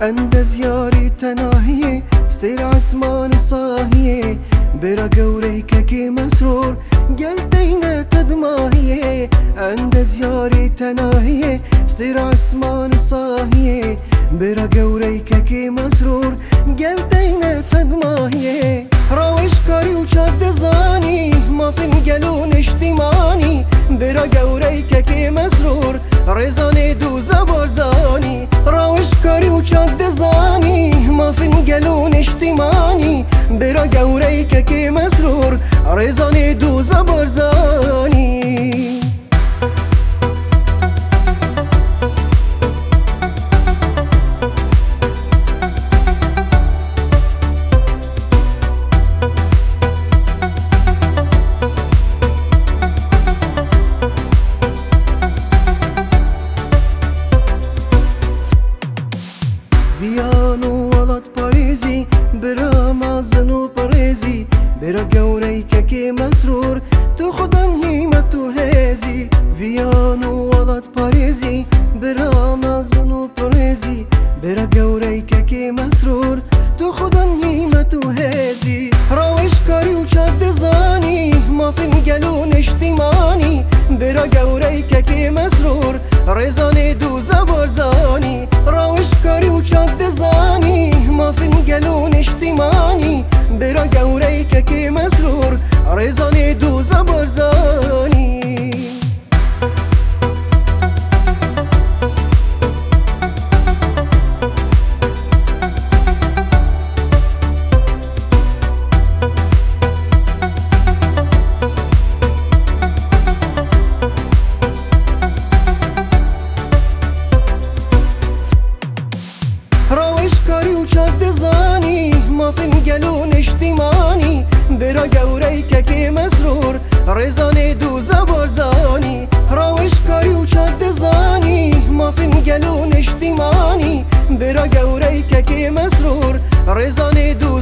اندز یاری تناهیه ستیر عسمان صاهیه برا قوريك كي مسرور قلبينا تدماهية اندز ياري تناهية ستير عسمان صاهية برا قوريك كي مسرور قلبينا تدماهية راوش كاري وشاد زاني ما فنقلون اجتماني برا قوريك كي مسرور رزاني دو زبازاني راوش كاري وشاد زاني ما فنقلون اجتماني برا قوريك كي مسرور رزاني دو زبازاني فيانو ولد باريزي برا مازنو باريزي برا قوريك كي مسرور تخدم هيمتو هيزي فيانو ولد باريزي برا مازنو باريزي برا قوريك كي مسرور تخدم هيمتو هيزي راوش كاري وشاد زاني ما فنقلون اجتماني برا قوريك كي مسرور رزاني دو زبازاني راوش كاري وشاد زاني ما فنقلون اجتماني برا قوريك كي مسرور رزاني دو زبازاني راوش كاري وشاد زاني ما فنقلون اجتماني برا قوريك كي مسرور رزاني دو زبازاني راوش كاري وشاد زاني ما فنقلون اجتماني برا قوريك كي مسرور رزاني دو